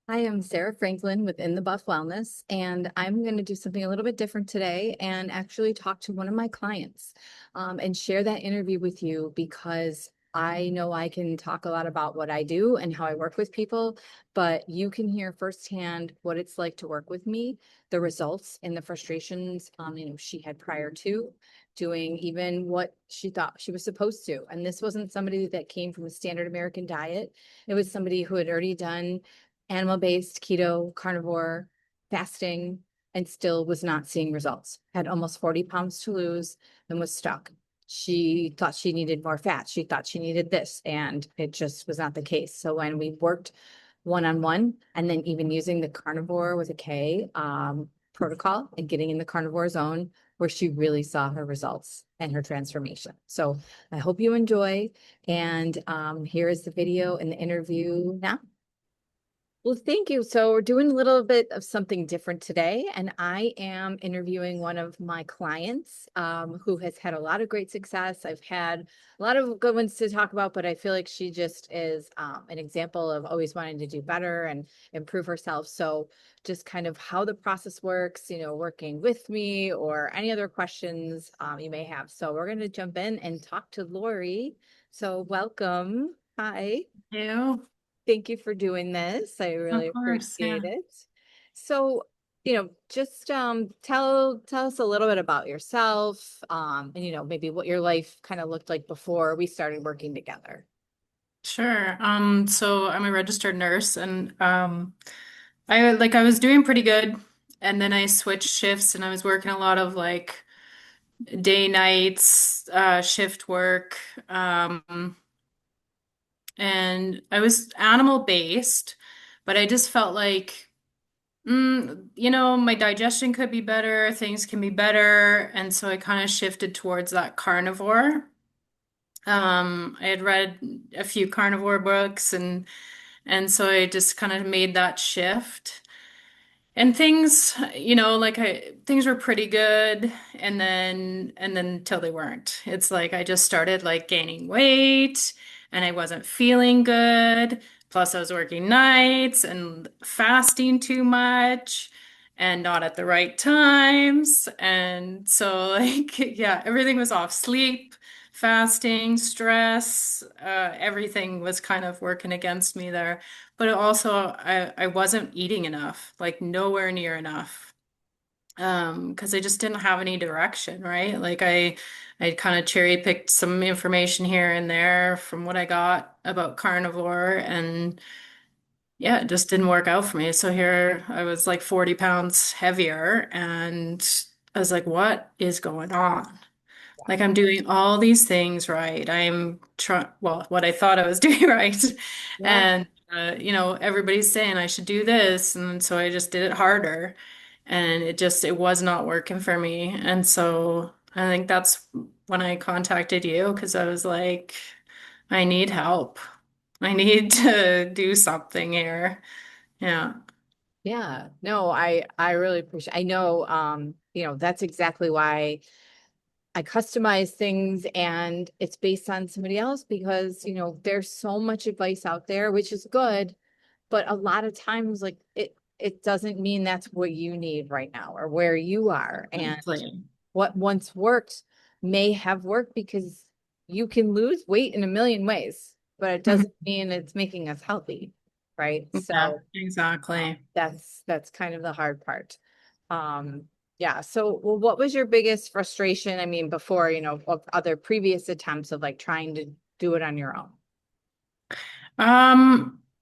I am Sarah Franklin with In the Buff Wellness, and I'm going to do something a little bit different today and actually talk to one of my clients and share that interview with you because I know I can talk a lot about what I do and how I work with people, but you can hear firsthand what it's like to work with me, the results and the frustrations she had prior to doing even what she thought she was supposed to. And this wasn't somebody that came from a standard American diet. It was somebody who had already done animal-based, keto, carnivore, fasting, and still was not seeing results. Had almost 40 pounds to lose and was stuck. She thought she needed more fat. She thought she needed this, and it just was not the case. So when we worked one-on-one, and then even using the Carnivore with a K protocol and getting in the carnivore zone, where she really saw her results and her transformation. So I hope you enjoy. And here is the video and the interview now. Well, thank you. So we're doing a little bit of something different today, and I am interviewing one of my clients who has had a lot of great success. I've had a lot of good ones to talk about, but I feel like she just is an example of always wanting to do better and improve herself. So just kind of how the process works, working with me or any other questions you may have. So we're going to jump in and talk to Lori. So welcome. Hi. You, Thank you for doing this. I of really course, appreciate yeah. it. So, just tell us a little bit about yourself, and maybe what your life kind of looked like before we started working together. Sure. So I'm a registered nurse and I was doing pretty good and then I switched shifts and I was working a lot of like day nights, shift work. And I was animal based, but I just felt like my digestion could be better, things can be better, and so I kind of shifted towards that carnivore. I had read a few carnivore books and so I just kind of made that shift. And things, things were pretty good and then till they weren't. It's like I just started like gaining weight and I wasn't feeling good. Plus I was working nights and fasting too much and not at the right times. And so like yeah, everything was off. Sleep, fasting, stress, everything was kind of working against me there. But also, I wasn't eating enough, like nowhere near enough. Because I just didn't have any direction, right? I kind of cherry picked some information here and there from what I got about carnivore, and yeah, it just didn't work out for me. So here I was like 40 pounds heavier, and I was like, what is going on? Like I'm doing all these things right. I'm trying, well, what I thought I was doing right. Yeah. And, everybody's saying I should do this. And so I just did it harder and it was not working for me. And so I think that's when I contacted you because I was like, I need help. I need to do something here. Yeah. Yeah. No, I really appreciate. I know that's exactly why I customize things and it's based on somebody else because, there's so much advice out there, which is good, but a lot of times like it doesn't mean that's what you need right now or where you are. And Exactly. what once worked may have worked because you can lose weight in a million ways, but it doesn't mean it's making us healthy, right? Yeah, So exactly. that's kind of the hard part. Um, yeah. So, well, what was your biggest frustration? I mean, before, of other previous attempts of like trying to do it on your own?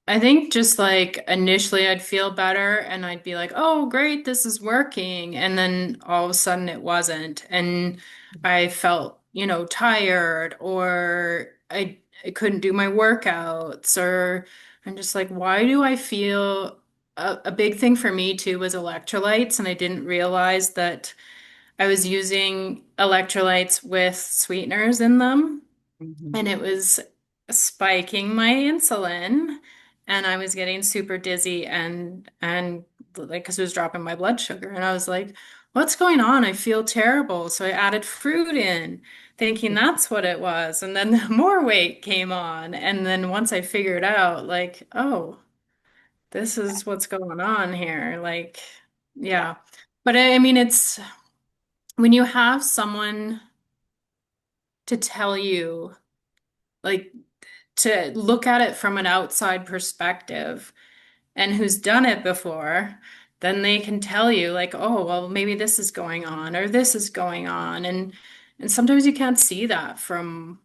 I think just like initially I'd feel better and I'd be like, oh, great, this is working. And then all of a sudden it wasn't. And I felt, tired or I couldn't do my workouts or I'm just like, why do I feel a big thing for me too was electrolytes. And I didn't realize that I was using electrolytes with sweeteners in them Mhm. and it was spiking my insulin and I was getting super dizzy and like because it was dropping my blood sugar and I was like what's going on? I feel terrible. So I added fruit in thinking that's what it was and then more weight came on and then once I figured out like oh this is what's going on here. Like, Yeah, yeah. But I mean, it's when you have someone to tell you, like, to look at it from an outside perspective and who's done it before, then they can tell you, like, oh, well, maybe this is going on or this is going on. And sometimes you can't see that from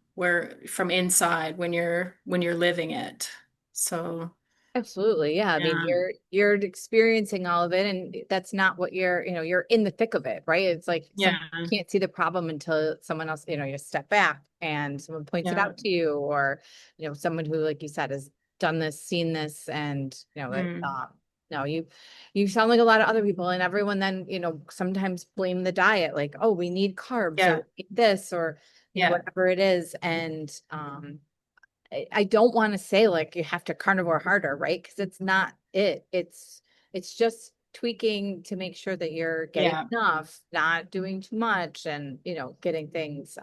inside when you're living it. So, absolutely. Yeah. I mean, yeah. you're experiencing all of it, and that's not what you're in the thick of it, right? It's like some Yeah. you can't see the problem until someone else, you step back and someone points it Yeah. out to you, or someone who, like you said, has done this, seen this, and that Mm. no, you sound like a lot of other people, and everyone then, sometimes blame the diet, like, oh, we need carbs or Yeah. we need this or Yeah. whatever it is. And I don't want to say like you have to carnivore harder, right? Because it's not it. It's just tweaking to make sure that you're getting Yeah. enough, not doing too much, and getting things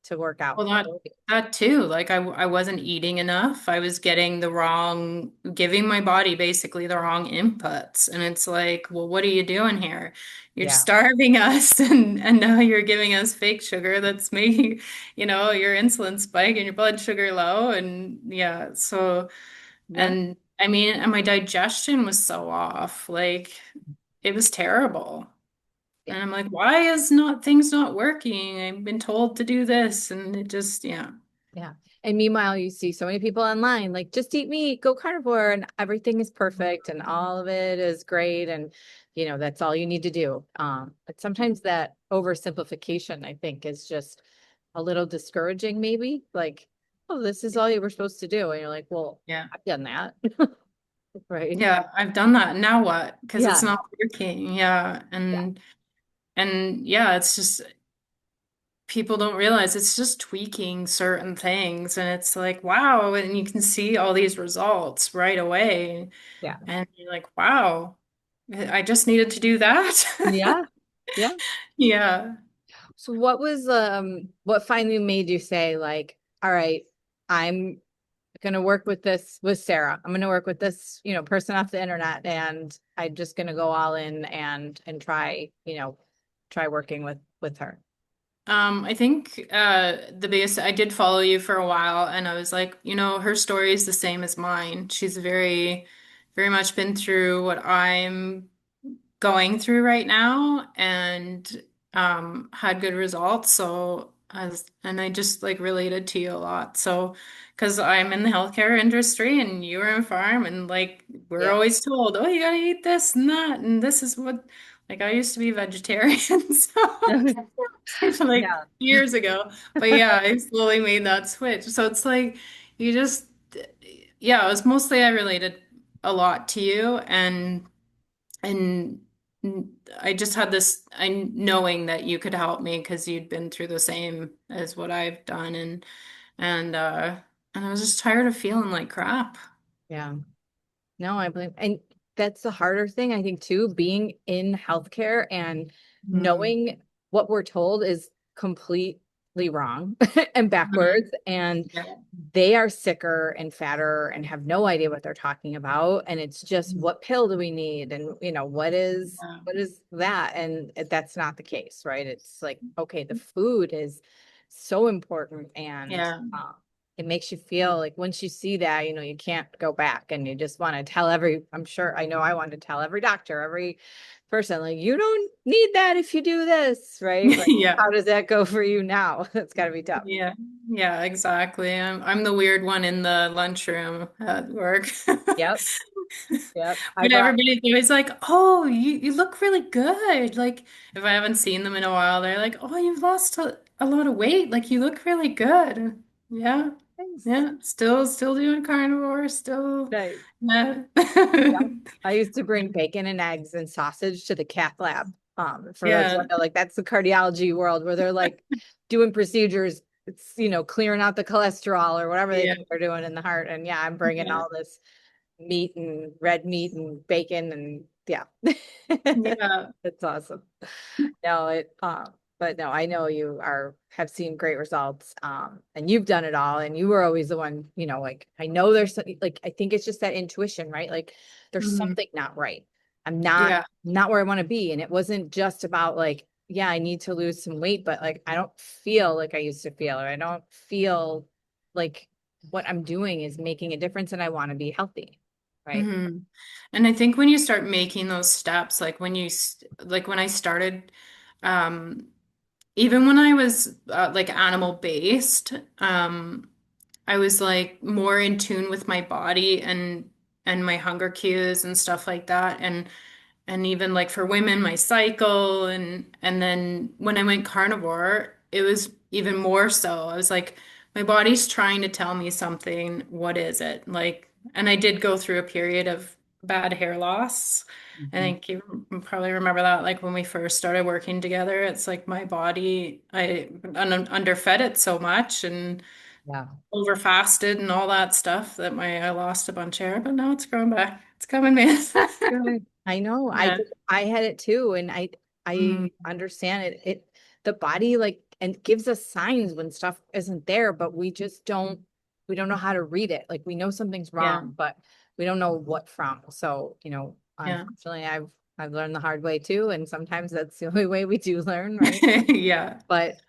to work out Well, that for you. that too. Like I wasn't eating enough. I was getting the wrong, giving my body basically the wrong inputs. And it's like, well, what are you doing here? You're Yeah. starving us and now you're giving us fake sugar that's making, your insulin spike and your blood sugar low. And yeah, so Yeah. and I mean, and my digestion was so off. Like it was terrible. Yeah. And I'm like, why is not things not working? I've been told to do this, and it just, yeah, Yeah. And meanwhile, you see so many people online, like, just eat meat, go carnivore, and everything is perfect and all of it is great. And, that's all you need to do. But sometimes that oversimplification, I think, is just a little discouraging, maybe. Like, oh, this is all you were supposed to do. And you're like, well, yeah, I've done that. Right. yeah. I've done that. Now what? Because it's Yeah. not working. Yeah, Yeah. and yeah, it's just people don't realize it's just tweaking certain things, and it's like, wow, and you can see all these results right away, Yeah. and you're like, wow, I just needed to do that. Yeah. Yeah. Yeah. So what finally made you say, like, all right, I'm gonna work with this with Sarah. I'm gonna work with this, person off the internet, and I'm just gonna go all in and try working with her. I think the biggest I did follow you for a while and I was like, her story is the same as mine. She's very much been through what I'm going through right now and had good results. And I just like related to you a lot. So, because I'm in the healthcare industry and you are in farm and like we're Yeah. always told, oh, you gotta eat this and that. And this is what, like, I used to be vegetarian. So, like Yeah. years ago. But yeah, I slowly made that switch. So it's like, you just, yeah, it was mostly I related a lot to you and I just had this I knowing that you could help me because you'd been through the same as what I've done and uh and I was just tired of feeling like crap. Yeah. No, I believe, and that's the harder thing, I think, too, being in healthcare and Mm. knowing what we're told is completely wrong and Mhm. backwards, and Yeah. they are sicker and fatter and have no idea what they're talking about. And it's just, what pill do we need? And, Yeah. what is that? And that's not the case, right? It's like, okay, the food is so important, and Yeah. it makes you feel like once you see that, you can't go back, and you just want to tell I'm sure, I know I want to tell every doctor, every person, like, you don't need that if you do this, right? Like, Yeah. how does that go for you now? That's got to be tough. Yeah. Yeah, exactly. I'm the weird one in the lunchroom at work. Yep. Yep. I But brought, everybody's always like, "Oh, you look really good." Like if I haven't seen them in a while, they're like, "Oh, you've lost a lot of weight. Like you look really good." Yeah. thanks. Yeah, still doing carnivore, still Nice. yeah. Yep. I used to bring bacon and eggs and sausage to the cath lab. For those who Yeah. don't know, like, that's the cardiology world where they're like doing procedures. It's, clearing out the cholesterol or whatever they Yeah. think they're doing in the heart. And yeah, I'm bringing Yeah. all this meat and red meat and bacon, and yeah, Yeah. it's awesome. No, But no, I know you are have seen great results. And you've done it all, and you were always the one, like I know there's like I think it's just that intuition, right? Like there's Mhm. something not right. I'm not Yeah. not where I want to be. And it wasn't just about like, yeah, I need to lose some weight, but like I don't feel like I used to feel, or I don't feel like what I'm doing is making a difference and I want to be healthy. Right. hmm And I think when you start making those steps, like like when I started, um, even when I was like animal based, I was like more in tune with my body and my hunger cues and stuff like that. And even like for women, my cycle and then when I went carnivore, it was even more so. I was like, my body's trying to tell me something. What is it? Like, and I did go through a period of bad hair loss. I Mhm. think you probably remember that, like when we first started working together, it's like my body, underfed it so much and Yeah. over fasted and all that stuff that I lost a bunch of hair, but now it's growing back. It's coming, man. Good. I know. Yeah. I had it too, and I Mhm. understand it. The body like and gives us signs when stuff isn't there, but we don't know how to read it. Like we know something's Yeah. wrong, but we don't know what from. So, Yeah. unfortunately I've learned the hard way too, and sometimes that's the only way we do learn, right? Yeah. But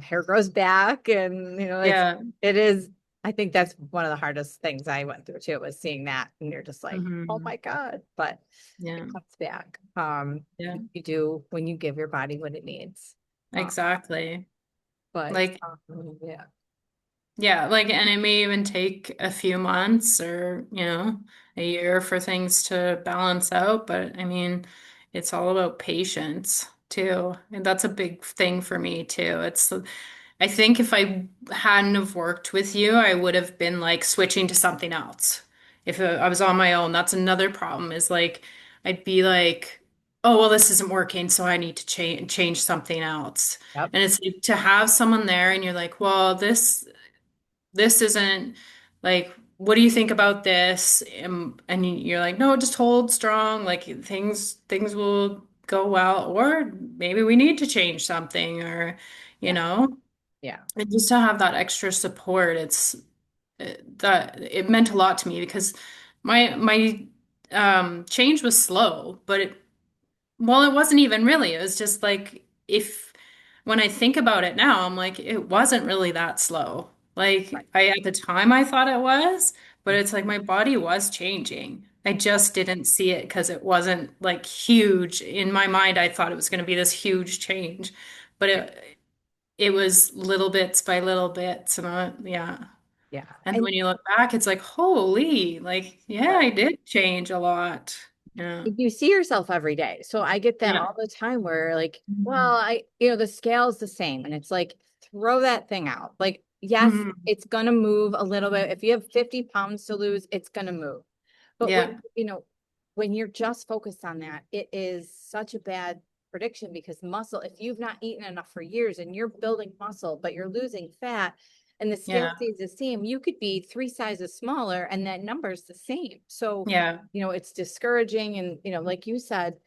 hair grows back, and Yeah. it is. I think that's one of the hardest things I went through too, was seeing that, and you're just like, oh hmm my God, but it Yeah. comes back. Yeah. You do when you give your body what it needs. uh, Exactly. but Like, yeah. yeah, like, and it may even take a few months or, a year for things to balance out. But I mean, it's all about patience too. And that's a big thing for me too. I think if I hadn't have worked with you, I would have been like switching to something else. If I was on my own, that's another problem is like I'd be like, oh, well, this isn't working, so I need to change something else. Yep. And it's like to have someone there and you're like, well, this isn't like, what do you think about this? And you're like, no, just hold strong. Like things will go well, or maybe we need to change something, or you Yeah. know. Yeah. And just to have that extra support, that it meant a lot to me because my change was slow, but well, it wasn't even really. It was just like if when I think about it now, I'm like, it wasn't really that slow. Right. Like I at the time I thought it was, but it's like my body was changing. I just didn't see it because it wasn't like huge. In my mind, I thought it was going to be this huge change, but Yeah. it was little bits by little bits, and yeah. Yeah. And And when you look back, it's like, holy, like, yeah, right. I did change a lot. Yeah. You see yourself every day. So I get that Yeah. all the time where like, well, Mhm. the scale's the same, and it's like, throw that thing out. Like, yes, Mhm. it's gonna move a little bit. If you have 50 pounds to lose, it's gonna move. But Yeah. when you're just focused on that, it is such a bad prediction, because muscle, if you've not eaten enough for years and you're building muscle, but you're losing fat and the scale Yeah. stays the same, you could be 3 sizes smaller and that number is the same. So, Yeah. it's discouraging. And, like you said,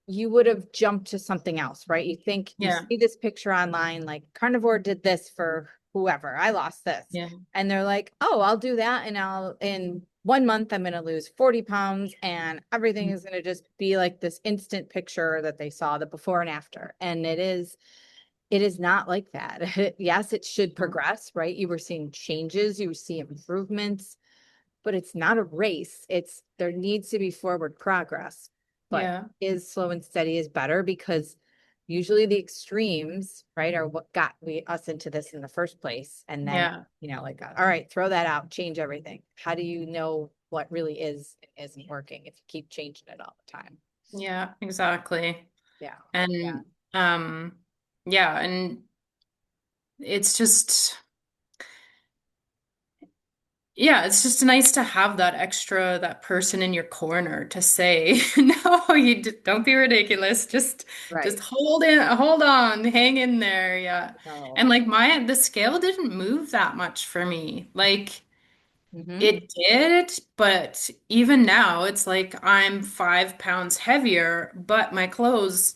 you would have jumped to something else, right? You think you Yeah. see this picture online, like Carnivore did this for whoever, I lost this. Yeah. And they're like, oh, I'll do that. And in 1 month, I'm going to lose 40 pounds and everything is going to just be like this instant picture that they saw, the before and after. And it is not like that. Yes, it should progress, right? You were seeing changes, you see improvements, but it's not a race. There needs to be forward progress, but Yeah. is slow and steady is better, because usually the extremes, right, are what got us into this in the first place. And then, Yeah. like, all right, throw that out, change everything. How do you know what really isn't working if you keep changing it all the time? Yeah. Exactly. Yeah. Yeah. And um, yeah, and it's just yeah, it's just nice to have that extra, that person in your corner to say, no, don't be ridiculous. Just Right. hold on, hang in there. Yeah. No. And like the scale didn't move that much for me. Like Mm-hmm. it did, but even now it's like I'm 5 pounds heavier, but my clothes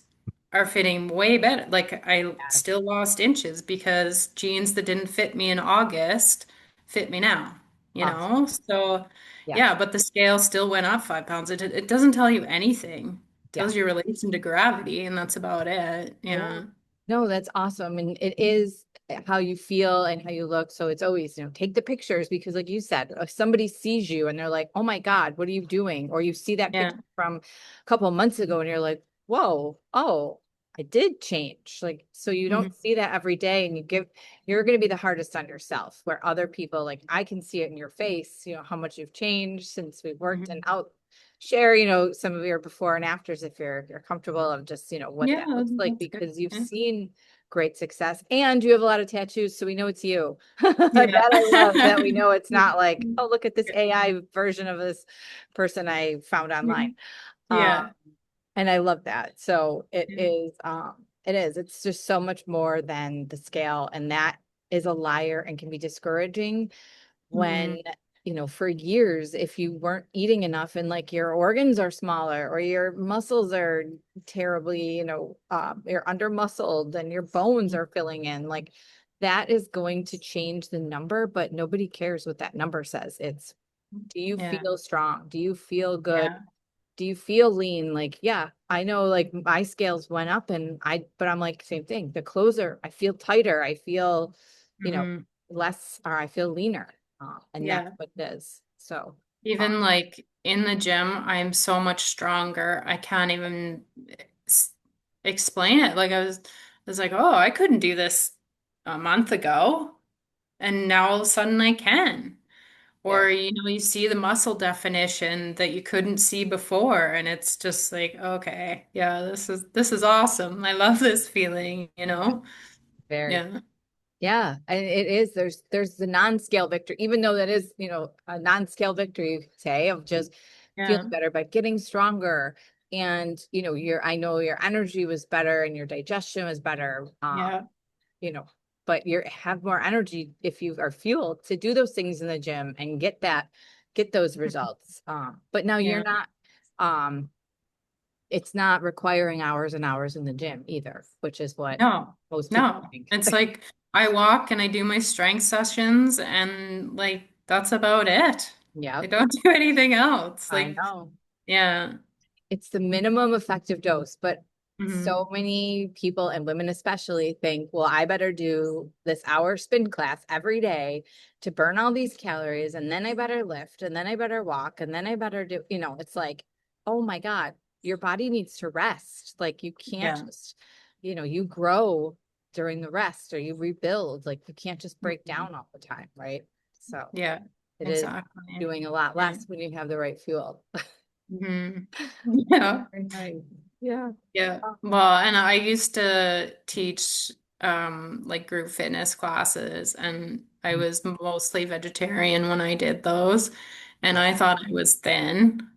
are fitting way better. Like I Yes. still lost inches because jeans that didn't fit me in August fit me now, you Awesome. know? So Yes. yeah, but the scale still went up 5 pounds. It doesn't tell you anything. It Yeah. tells you relation to gravity, and that's about it. Yeah. Yeah. No, that's awesome. And it is how you feel and how you look. So it's always, take the pictures because like you said, if somebody sees you and they're like, oh my God, what are you doing? Or you see that Yeah. picture from a couple of months ago and you're like, whoa, oh, I did change. Like, so you Mhm. don't see that every day and you're going to be the hardest on yourself where other people, like I can see it in your face, how much you've changed since we've worked and Mhm. out share, some of your before and afters if you're comfortable of just, what Yeah, that looks like that's good. because you've Yeah. seen great success and you have a lot of tattoos, so we know it's you. That Yeah. I love that we know it's not like, oh, look at this AI version of this person I found online. Um, Yeah. and I love that. So Yeah. it's just so much more than the scale. And that is a liar and can be discouraging when, Mhm. for years, if you weren't eating enough and like your organs are smaller or your muscles are terribly, you're under muscled and your bones are filling in, like that is going to change the number, but nobody cares what that number says. It's, do you Yeah. feel strong? Do you feel good? Yeah. Do you feel lean? Like, yeah, I know like my scales went up but I'm like, same thing. The clothes I feel tighter. I feel, you know, Mhm. less, or I feel leaner. And that's Yeah. what it is. So, uh, Even like in the gym, I'm so much stronger. I can't even s- explain it. Like I was like, oh, I couldn't do this a month ago, and now all of a sudden I can. yeah, Or, you see the muscle definition that you couldn't see before, and it's just like, okay, yeah, this is awesome. I love this feeling, you yeah, know? very. Yeah. Yeah, and it is. There's the non-scale victory, even though that is, a non-scale victory, you could say, of just feeling Yeah. better, but getting stronger. And I know your energy was better and your digestion was better. Yeah. You know, but you have more energy if you are fueled to do those things in the gym and get those results. But now you're Yeah. not, um, it's not requiring hours and hours in the gym either, which is what No, most people no. think. It's like I walk and I do my strength sessions and like that's about it. I Yep, don't do anything else. I Like, know. yeah. It's the minimum effective dose, but Hmm. so many people and women especially think, well, I better do this hour spin class every day to burn all these calories, and then I better lift, and then I better walk, and then I better do, it's like, oh my God, your body needs to rest. Like you can't Yeah. just, you grow during the rest or you rebuild. Like you can't just break Mhm. down all the time, right? So Yeah, it is exactly. doing a lot Yeah. less when you have the right fuel. Hmm. Yeah. Very nice. Yeah. Yeah. Well, and I used to teach like group fitness classes, and I was mostly vegetarian when I did those, and Yep. I thought I was thin.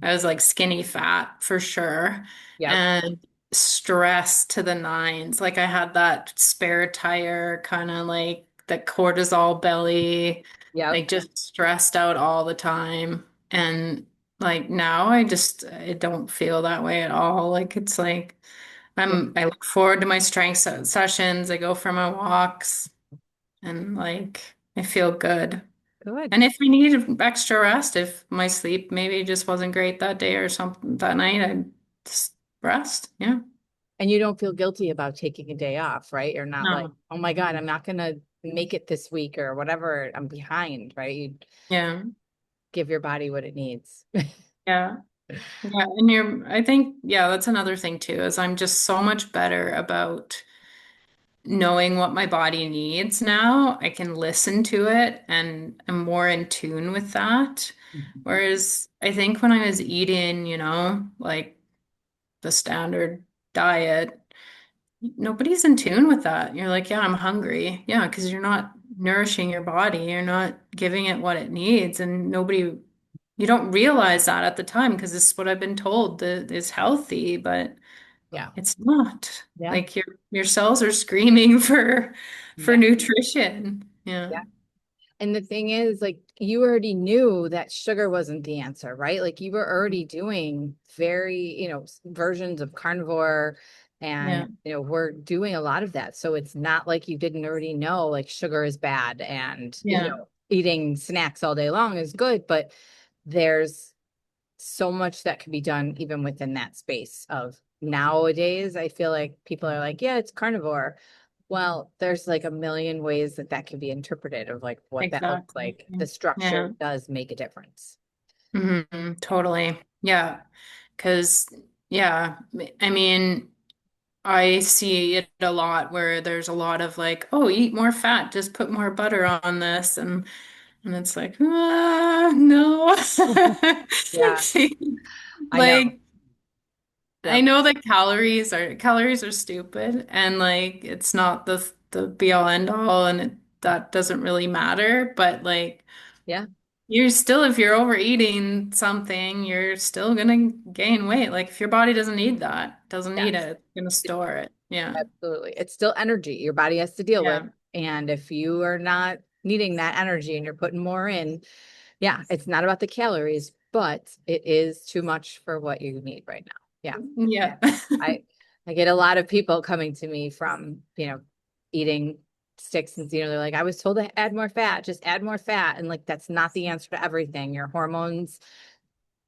I was like skinny fat for sure, Yep. and stressed to the nines. Like I had that spare tire kind of like the cortisol belly, Yep. like just stressed out all the time. And like now I don't feel that way at all. Like it's like Yeah. I look forward to my strength sessions. I go for my walks and like I feel good. Good. And if I need extra rest, if my sleep maybe just wasn't great that day or something that night, I just rest. Yeah. And you don't feel guilty about taking a day off, right? You're not like, No. oh my God, I'm not gonna make it this week or whatever. I'm behind, right? You Yeah. give your body what it needs. Yeah. Yeah. And I think, yeah, that's another thing too, is I'm just so much better about knowing what my body needs now. I can listen to it and I'm more in tune with that. Mhm. Whereas I think when I was eating, like the standard diet, nobody's in tune with that. You're like, yeah, I'm hungry. Yeah, because you're not nourishing your body. You're not giving it what it needs. And you don't realize that at the time because this is what I've been told that is healthy, but Yeah. it's not. Yeah. Like your cells are screaming for Yeah. nutrition. Yeah. Yeah. And the thing is, like, you already knew that sugar wasn't the answer, right? Like, you were already doing very, versions of carnivore And, Yeah. we're doing a lot of that. So it's not like you didn't already know like sugar is bad and, Yeah. eating snacks all day long is good, but there's so much that can be done even within that space of nowadays. I feel like people are like, yeah, it's carnivore. Well, there's like a million ways that that can be interpreted of like what that looks Exactly. like. The structure Yeah. does make a difference. Totally. Yeah. Because, yeah, I mean, I see it a lot where there's a lot of like, oh, eat more fat, just put more butter on this. And it's like, no. Yeah, I know. Like, I Yep. know that calories are stupid and like it's not the be all end all and that doesn't really matter, but like Yeah. you're still, if you're overeating something, you're still gonna gain weight. Like if your body doesn't need that, doesn't need Yes. it, it's gonna store it. Yeah. Absolutely. It's still energy your body has to deal with. Yeah. And if you are not needing that energy and you're putting more in, yeah, it's not about the calories, but it is too much for what you need right now. Yeah. Yeah. Yeah. I I get a lot of people coming to me from, eating sticks and they're like, I was told to add more fat, just add more fat. And like that's not the answer to everything. Your hormones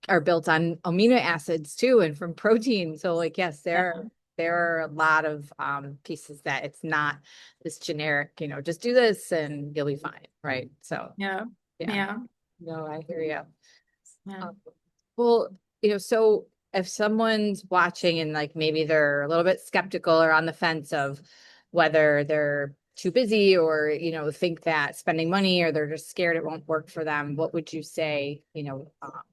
are built on amino acids too and from protein. So like yes, Yeah. there are a lot of pieces that it's not this generic, just do this and you'll be fine. Right. So Yeah. yeah, Yeah. no, I hear you. Yeah. Well, so if someone's watching and like maybe they're a little bit skeptical or on the fence of whether they're too busy or, think that spending money or they're just scared it won't work for them, what would you say,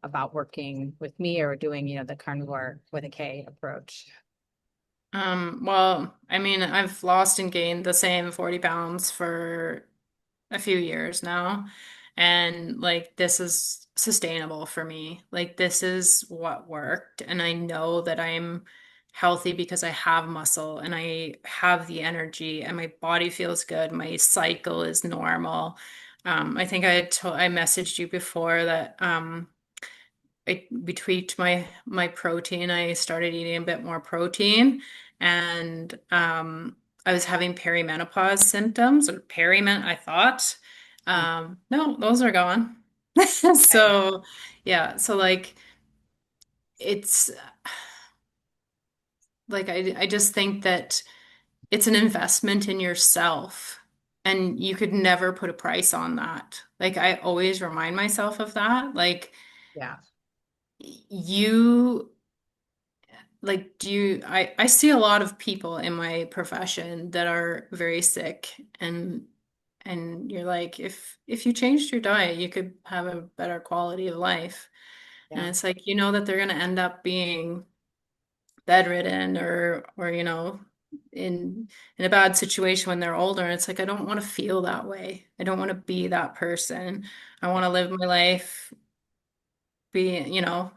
about working with me or doing, the carnivore with a K approach? Well, I mean, I've lost and gained the same 40 pounds for a few years now. And like this is sustainable for me. Like this is what worked. And I know that I'm healthy because I have muscle and I have the energy and my body feels good. My cycle is normal. I think I messaged you before that we tweaked my protein. I started eating a bit more protein, and I was having perimenopause symptoms or periment, I thought. No, those are gone. Okay. So, yeah, so like it's like I just think that it's an investment in yourself, and you could never put a price on that. Like I always remind myself of that. Like Yeah. you like I see a lot of people in my profession that are very sick, and you're like if you changed your diet you could have a better quality of life, and Yeah. it's like that they're going to end up being bedridden or in a bad situation when they're older, and it's like I don't want to feel that way. I don't want to be that person. I want Yeah. to live my life,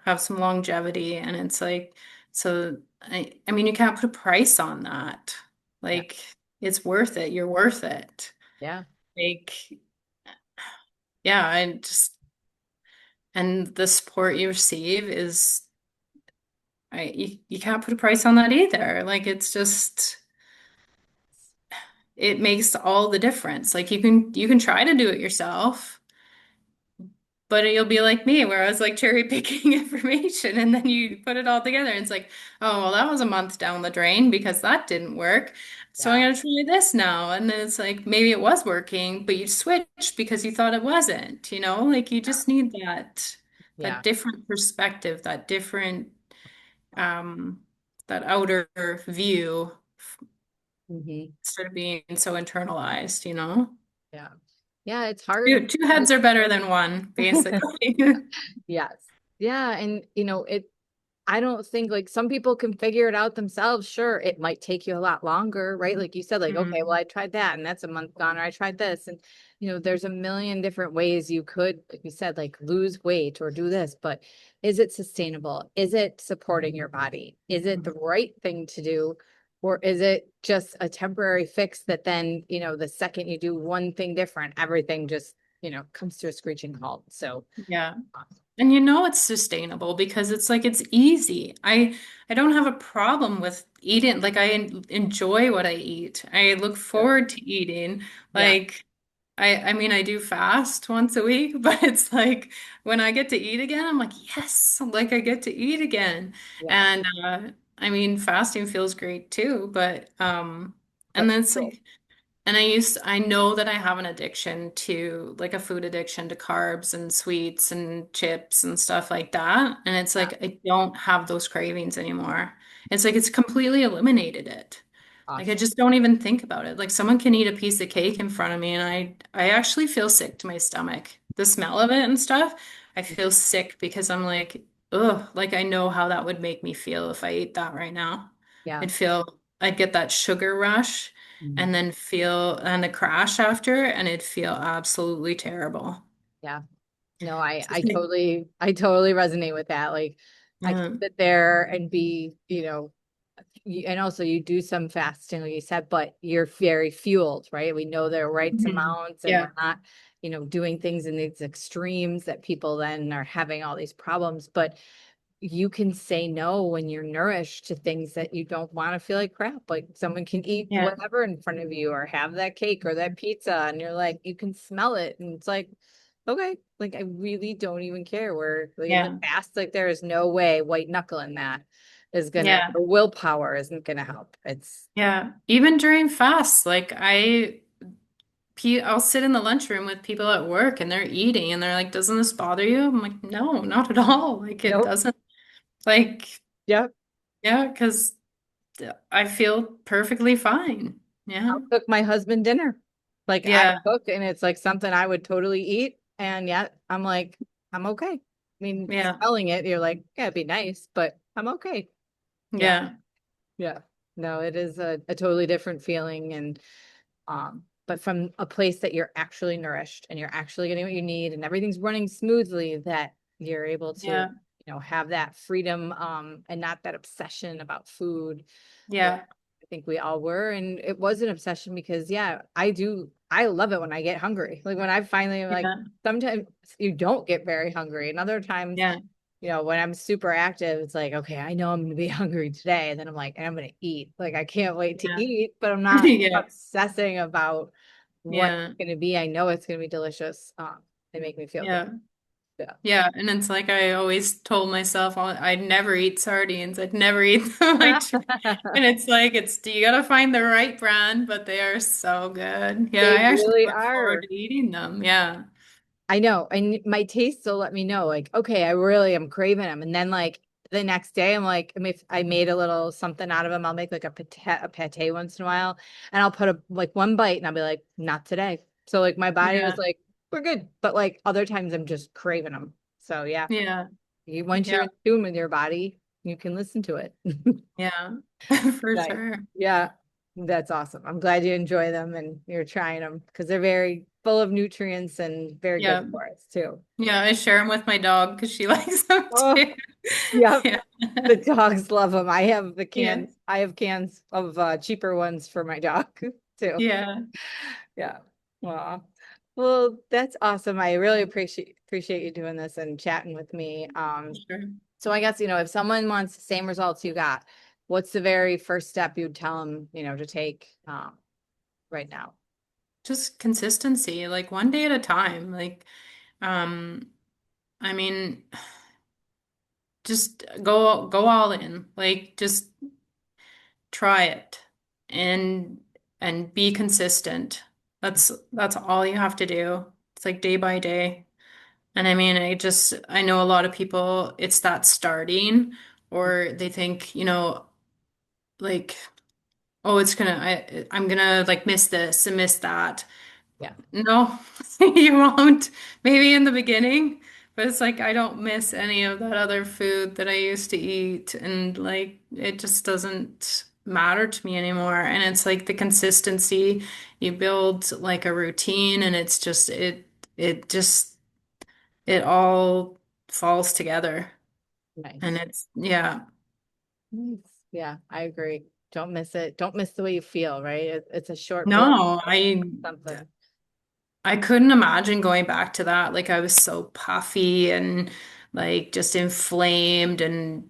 have some longevity. And it's like, so I mean, you can't put a price on that. Yeah. Like, it's worth it. You're worth it. Yeah. Like, yeah, and the support you receive is, you can't put a price on that either. Like, it's just, it makes all the difference. Like, you can try to do it yourself. But you'll be like me, where I was like cherry picking information and then you put it all together and it's like, oh, well, that was a month down the drain because that didn't work. So I'm Yeah. gonna try this now. And then it's like maybe it was working, but you switched because you thought it wasn't, Like you just need that Yeah. different perspective, um that outer view Hmm. instead of being so internalized. Yeah. Yeah. It's hard. Two heads are better than one, basically. Yes. Yeah. And, I don't think like some people can figure it out themselves. Sure, it might take you a lot longer, right? Like you said, like, okay, well, Mhm. I tried that and that's a month gone, or I tried this. And, there's a million different ways you could, like you said, like lose weight or do this, but is it sustainable? Is it supporting your body? Is it the right thing to do? Or is it just a temporary fix that then, the second you do one thing different, everything just, comes to a screeching halt. So, Yeah. And it's sustainable because it's like it's easy. I don't have a problem with eating, like enjoy what I eat. I look Good. forward to eating. Yeah. Like I mean I do fast once a week, but it's like when I get to eat again, I'm like, yes, like I get to eat again. Yeah. And I mean fasting feels great too, but and But then it's cool. like and I know that I have an addiction to like a food addiction to carbs and sweets and chips and stuff like that. And it's Yeah. like I don't have those cravings anymore. It's like it's completely eliminated it. Like I Awesome. just don't even think about it. Like someone can eat a piece of cake in front of me and I actually feel sick to my stomach. The smell of it and stuff, I feel sick because I'm like, ugh, like I know how that would make me feel if I ate that right now. Yeah. I'd get that sugar rush Mhm. and then feel and a crash after and it'd feel absolutely terrible. Yeah. No, I, Just I like, totally, I totally resonate with that. Like I can yeah. sit there and be, and also you do some fasting, like you said, but you're very fueled, right? We know the right Mhm. amounts and Yeah. we're not, doing things in these extremes that people then are having all these problems. But you can say no when you're nourished to things that you don't want to feel like crap. Like someone can eat Yeah. whatever in front of you or have that cake or that pizza, and you're like, you can smell it. And it's like, okay, like I really don't even care. We're like in the Yeah. past, like there is no way white knuckling that is gonna, Yeah. the willpower isn't gonna help. It's Yeah. Even during fasts, like I'll sit in the lunchroom with people at work and they're eating and they're like, doesn't this bother you? I'm like, no, not at all. Like it nope. doesn't. Like, Yep. yeah, because I feel perfectly fine. Yeah. I'll cook my husband dinner. Like I Yeah. cook and it's like something I would totally eat. And yet I'm like, I'm okay. I mean, Yeah. smelling it, you're like, yeah, it'd be nice, but I'm okay. Yeah. Yeah. Yeah. No, it is a totally different feeling. And but from a place that you're actually nourished and you're actually getting what you need and everything's running smoothly, that you're able to, Yeah. have that freedom, and not that obsession about food where Yeah. I think we all were. And it was an obsession because yeah, I love it when I get hungry. Like when I finally am like, Yeah. sometimes you don't get very hungry. And other times, Yeah. when I'm super active, it's like, okay, I know I'm gonna be hungry today. And then I'm like, and I'm gonna eat. Like I can't wait to Yeah. eat, but I'm not Yeah. obsessing about what Yeah. it's gonna be. I know it's gonna be delicious. They make me feel good. Yeah. Yeah. Yeah. And it's like I always told myself I'd never eat sardines. I'd never eat them. And it's like you gotta find the right brand, but they are so good. Yeah, They I actually really look forward are. to eating them. Yeah. I know. And my taste will let me know, like, okay, I really am craving them. And then like the next day, I'm like, if I made a little something out of them, I'll make like a pate once in a while. And I'll put like one bite and I'll be like, not today. So like my body was Yeah. like, we're good. But like other times I'm just craving them. So yeah, Yeah. once Yeah. you're in tune with your body, you can listen to it. Yeah. For Nice. sure. Yeah, that's awesome. I'm glad you enjoy them and you're trying them because they're very full of nutrients and very good Yeah. for us too. Yeah. I share them with my dog because she likes them Oh, too. yep. Yeah. The dogs love them. I have the Yeah. cans. I have cans of cheaper ones for my dog too. Yeah. Yeah. Wow. Well, that's awesome. I really appreciate you doing this and chatting with me. Sure. So I guess, if someone wants the same results you got, what's the very first step you'd tell them, to take right now? Just consistency, like one day at a time. Um, I mean, just go all in. Like just try it and be consistent. That's all you have to do. It's like day by day. And I mean, I know a lot of people, it's that starting, or they think, like, oh, I'm gonna like miss this and miss that. Yeah. No, you won't. Maybe in the beginning, but it's like I don't miss any of that other food that I used to eat, and like it just doesn't matter to me anymore. And it's like the consistency, you build like a routine, and it's just it just it all falls together. And Nice. it's yeah. Nice. Yeah, I agree. Don't miss it. Don't miss the way you feel, right? It's a short blip, No, something. I couldn't imagine going back to that. Like I was so puffy and like just inflamed and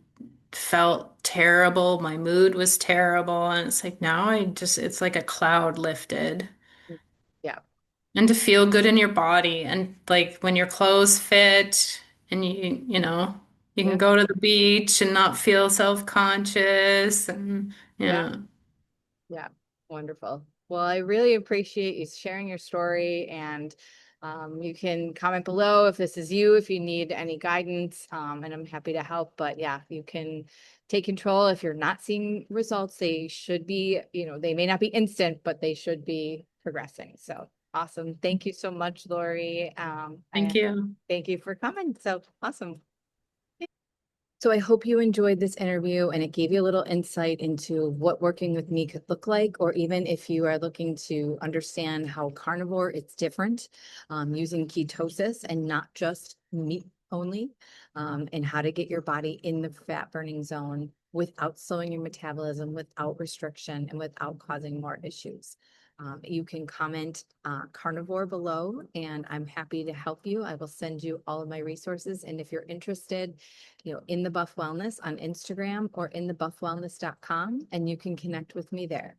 felt terrible. My mood was terrible. And it's like now it's like a cloud lifted. Yeah, And to feel good in your body and like when your clothes fit and you can yeah, go to the beach and not feel self-conscious and yeah. yeah. Yeah, wonderful. Well, I really appreciate you sharing your story, and you can comment below if this is you, if you need any guidance, and I'm happy to help. But yeah, you can take control. If you're not seeing results, they should be, they may not be instant, but they should be progressing. So awesome. Thank you so much, Lori. Thank And you. thank you for coming. So awesome. So I hope you enjoyed this interview and it gave you a little insight into what working with me could look like, or even if you are looking to understand how carnivore it's different, using ketosis and not just meat only, and how to get your body in the fat burning zone without slowing your metabolism, without restriction, and without causing more issues. You can comment carnivore below, and I'm happy to help you. I will send you all of my resources. And if you're interested, in the Buff Wellness on Instagram or in the buffwellness.com, and you can connect with me there.